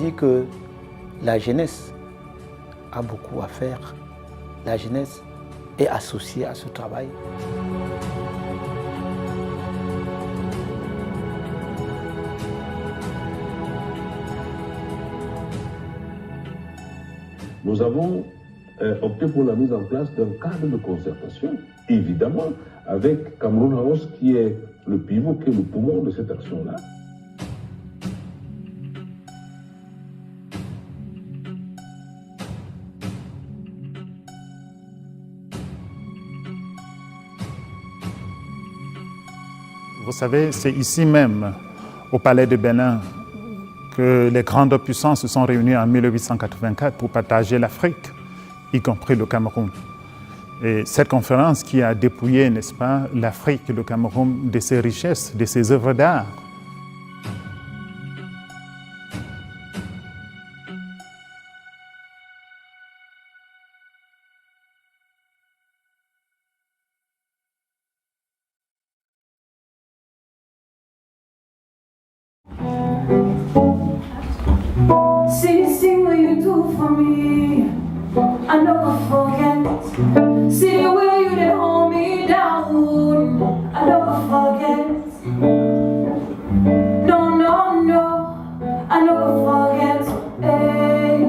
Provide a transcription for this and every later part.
dire que la jeunesse a beaucoup à faire. La jeunesse est associée à ce travail. Nous avons opté pour la mise en place d'un cadre de concertation, évidemment, avec Cameroun House qui est le pivot, qui est le poumon de cette action-là. Vous savez, c'est ici même, au Palais de Bénin, que les grandes puissances se sont réunies en 1884 pour partager l'Afrique, y compris le Cameroun. Et cette conférence qui a dépouillé, n'est-ce pas, l'Afrique et le Cameroun de ses richesses, de ses œuvres d'art. See what you do for me. I never forget. See the way you did hold me down. I never forget. No, no, no. I never forget. Hey.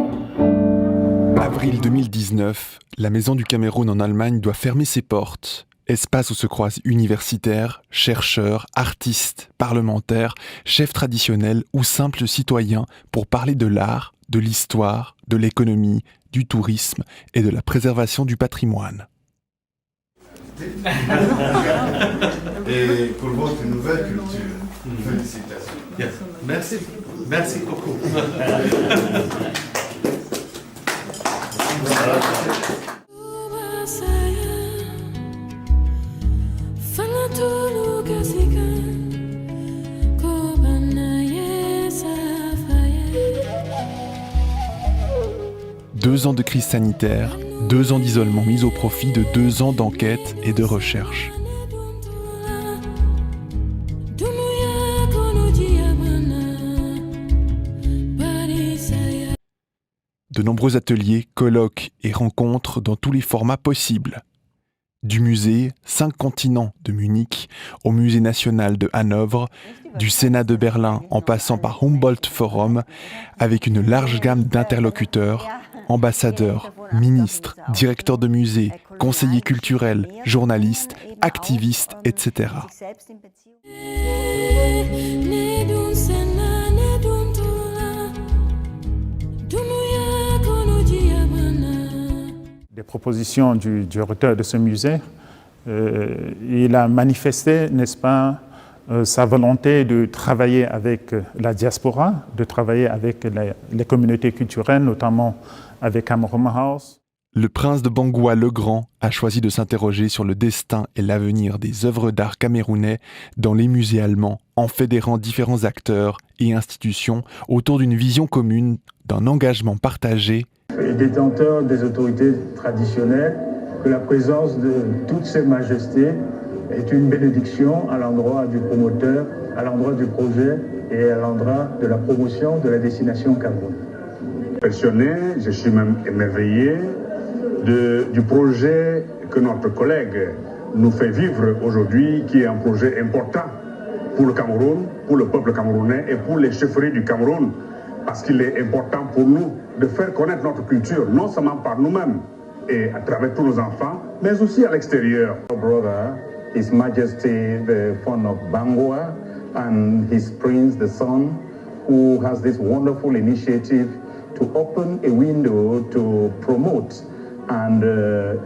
Avril 2019, la Maison du Cameroun en Allemagne doit fermer ses portes. Espace où se croisent universitaires, chercheurs, artistes, parlementaires, chefs traditionnels ou simples citoyens pour parler de l'art, de l'histoire, de l'économie, du tourisme et de la préservation du patrimoine. Et pour votre nouvelle culture, félicitations. Yes. Merci, merci beaucoup. Deux ans de crise sanitaire, 2 ans d'isolement mis au profit de 2 ans d'enquête et de recherche. De nombreux ateliers, colloques et rencontres dans tous les formats possibles. Du musée 5 continents de Munich au musée national de Hanovre, du Sénat de Berlin en passant par Humboldt Forum, avec une large gamme d'interlocuteurs, ambassadeurs, ministres, directeurs de musées, conseillers culturels, journalistes, activistes, etc. Des propositions du directeur de ce musée, il a manifesté, n'est-ce pas, sa volonté de travailler avec la diaspora, de travailler avec les communautés culturelles, notamment avec Cameroun House. Le prince de Bangoua le Grand a choisi de s'interroger sur le destin et l'avenir des œuvres d'art camerounais dans les musées allemands, en fédérant différents acteurs et institutions autour d'une vision commune, d'un engagement partagé. Les détenteurs des autorités traditionnelles, que la présence de toutes ces majestés est une bénédiction à l'endroit du promoteur, à l'endroit du projet et à l'endroit de la promotion de la destination Cameroun. Passionné, je suis même émerveillé du projet que notre collègue nous fait vivre aujourd'hui, qui est un projet important pour le Cameroun, pour le peuple camerounais et pour les chefferies du Cameroun, parce qu'il est important pour nous de faire connaître notre culture, non seulement par nous-mêmes et à travers tous nos enfants, mais aussi à l'extérieur. Brother, His Majesty the Fon of Bangoua and his prince, the son, who has this wonderful initiative to open a window to promote and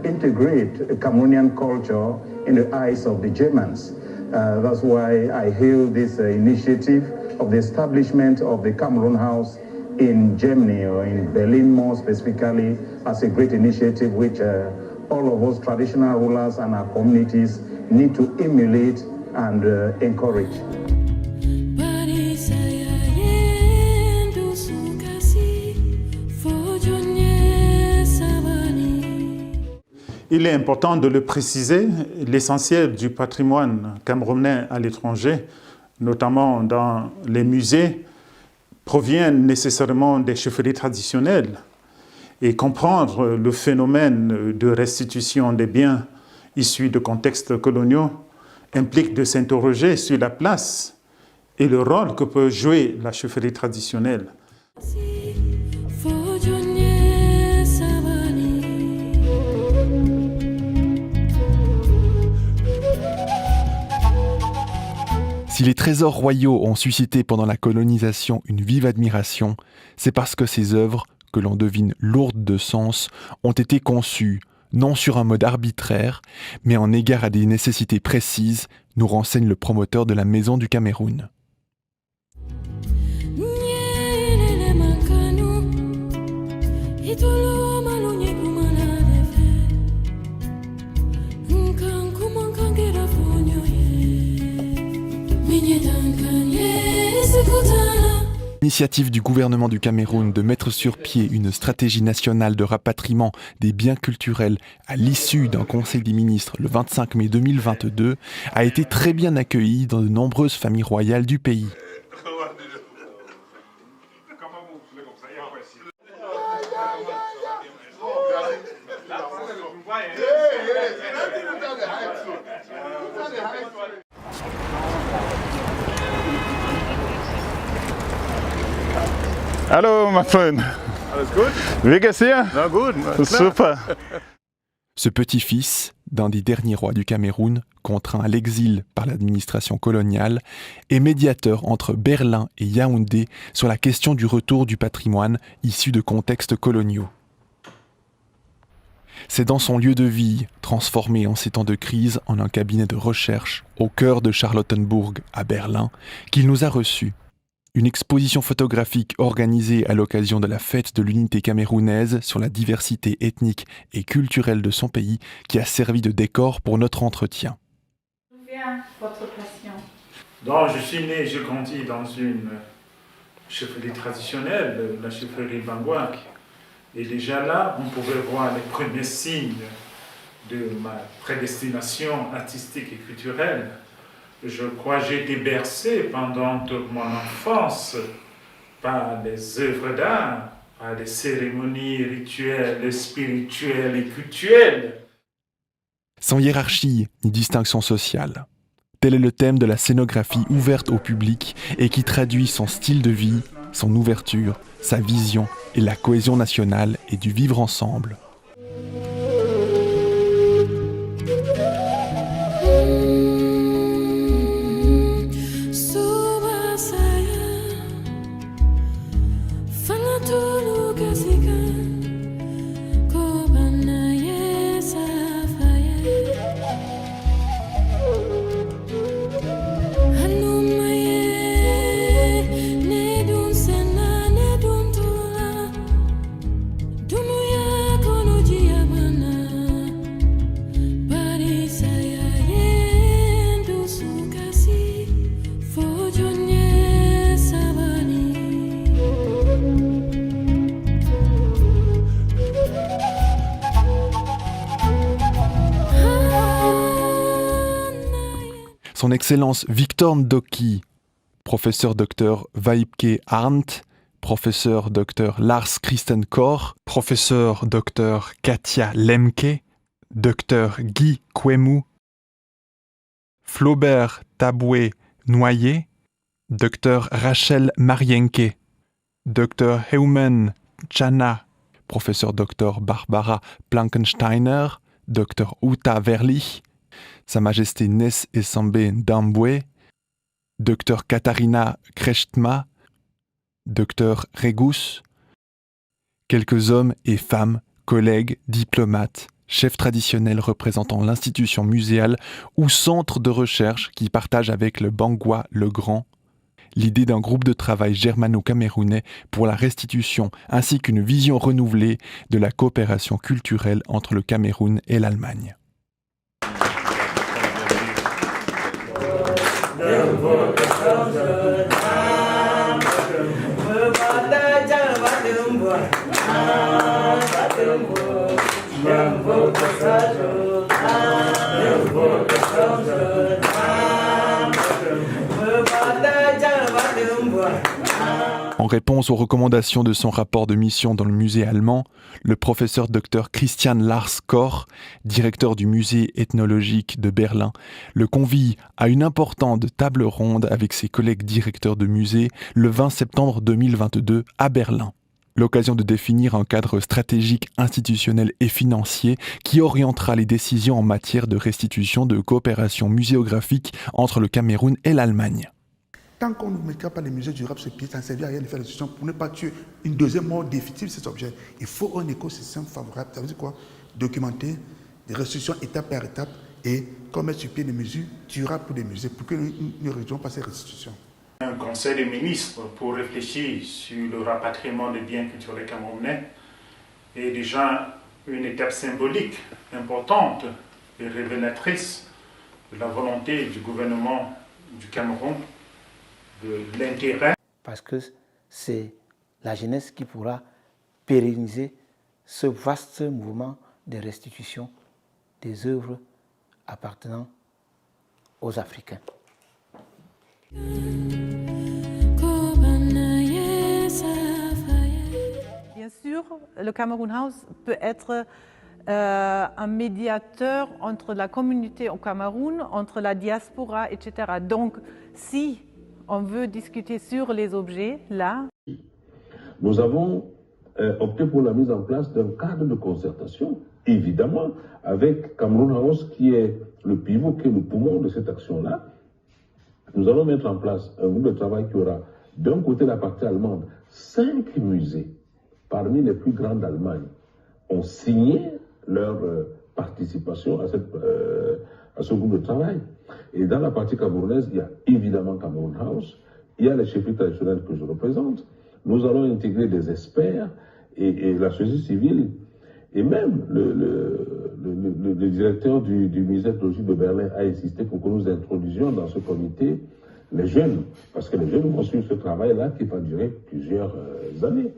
integrate Cameroonian culture in the eyes of the Germans. That's why I hail this initiative of the establishment of the Cameroun House in Germany, or in Berlin more specifically, as a great initiative which all of us traditional rulers and our communities need to emulate and encourage. Il est important de le préciser, l'essentiel du patrimoine camerounais à l'étranger, notamment dans les musées, proviennent nécessairement des chefferies traditionnelles. Et comprendre le phénomène de restitution des biens issus de contextes coloniaux implique de s'interroger sur la place et le rôle que peut jouer la chefferie traditionnelle. Si les trésors royaux ont suscité pendant la colonisation une vive admiration, c'est parce que ces œuvres, que l'on devine lourdes de sens, ont été conçues, non sur un mode arbitraire, mais en égard à des nécessités précises, nous renseigne le promoteur de la Maison du Cameroun. L'initiative du gouvernement du Cameroun de mettre sur pied une stratégie nationale de rapatriement des biens culturels à l'issue d'un conseil des ministres le 25 mai 2022 a été très bien accueillie dans de nombreuses familles royales du pays. Hallo, my friend. Alles gut? Wie geht's dir? Na gut, Super. Ce petit-fils d'un des derniers rois du Cameroun, contraint à l'exil par l'administration coloniale, est médiateur entre Berlin et Yaoundé sur la question du retour du patrimoine issu de contextes coloniaux. C'est dans son lieu de vie, transformé en ces temps de crise en un cabinet de recherche au cœur de Charlottenburg à Berlin, qu'il nous a reçus. Une exposition photographique organisée à l'occasion de la fête de l'unité camerounaise sur la diversité ethnique et culturelle de son pays qui a servi de décor pour notre entretien. D'où vient votre passion? Donc, je suis né et j'ai grandi dans une chefferie traditionnelle, la chefferie Bangouak. Et déjà là, on pouvait voir les premiers signes de ma prédestination artistique et culturelle. Je crois que j'ai été bercé pendant toute mon enfance par les œuvres d'art, par les cérémonies rituelles, spirituelles et cultuelles. Sans hiérarchie ni distinction sociale. Tel est le thème de la scénographie ouverte au public et qui traduit son style de vie, son ouverture, sa vision et la cohésion nationale et du vivre ensemble. Son Excellence Victor Ndoki, professeur Dr Waipe Arndt, professeur Dr Lars Christen Kor, professeur Dr Katia Lemke, Dr Guy Kwemu, Flaubert Taboué Noyer, Dr Rachel Marienke, Dr Heumann Chana, professeur Dr Barbara Plankensteiner, Dr Uta Verlich, Sa Majesté Ness Essambe Ndambwe, Dr Katharina Krechtma, Dr Regus, quelques hommes et femmes, collègues, diplomates, chefs traditionnels représentant l'institution muséale ou centre de recherche qui partagent avec le Bangwa le Grand l'idée d'un groupe de travail germano-camerounais pour la restitution ainsi qu'une vision renouvelée de la coopération culturelle entre le Cameroun et l'Allemagne. En En réponse aux recommandations de son rapport de mission dans le musée allemand, le professeur Dr Christian Lars Koch, directeur du musée ethnologique de Berlin, le convie à une importante table ronde avec ses collègues directeurs de musée le 20 septembre 2022 à Berlin. L'occasion de définir un cadre stratégique, institutionnel et financier qui orientera les décisions en matière de restitution de coopération muséographique entre le Cameroun et l'Allemagne. Tant qu'on ne mettra pas les musées durables sur pied, ça ne servira à rien de faire des restitutions pour ne pas tuer une deuxième mort définitive de cet objet. Il faut un écosystème favorable. Ça veut dire quoi? Documenter des restitutions étape par étape et qu'on mette sur pied des mesures durables pour des musées pour que nous ne réduisons pas ces restitutions. Un conseil des ministres pour réfléchir sur le rapatriement des biens culturels camerounais est déjà une étape symbolique importante et révélatrice de la volonté du gouvernement du Cameroun, de l'intérêt. Parce que c'est la jeunesse qui pourra pérenniser ce vaste mouvement de restitution des œuvres appartenant aux Africains. Bien sûr, le Cameroun House peut être un médiateur entre la communauté au Cameroun, entre la diaspora, etc. Donc, si on veut discuter sur les objets, là... Nous avons opté pour la mise en place d'un cadre de concertation, évidemment, avec Cameroun House, qui est le pivot, qui est le poumon de cette action-là. Nous allons mettre en place un groupe de travail qui aura, d'un côté, la partie allemande. 5 musées, parmi les plus grands d'Allemagne, ont signé leur participation à ce groupe de travail. Et dans la partie camerounaise, il y a évidemment Cameroun House, il y a les chefferies traditionnelles que je représente. Nous allons intégrer des experts et la société civile. Et même le directeur du musée ethnologique de Berlin a insisté pour que nous introduisions dans ce comité les jeunes. Parce que les jeunes vont suivre ce travail-là qui va durer plusieurs années.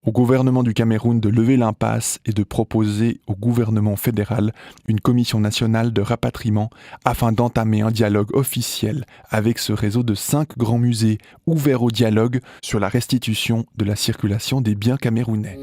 Au gouvernement du Cameroun de lever l'impasse et de proposer au gouvernement fédéral une commission nationale de rapatriement afin d'entamer un dialogue officiel avec ce réseau de 5 grands musées ouverts au dialogue sur la restitution de la circulation des biens camerounais.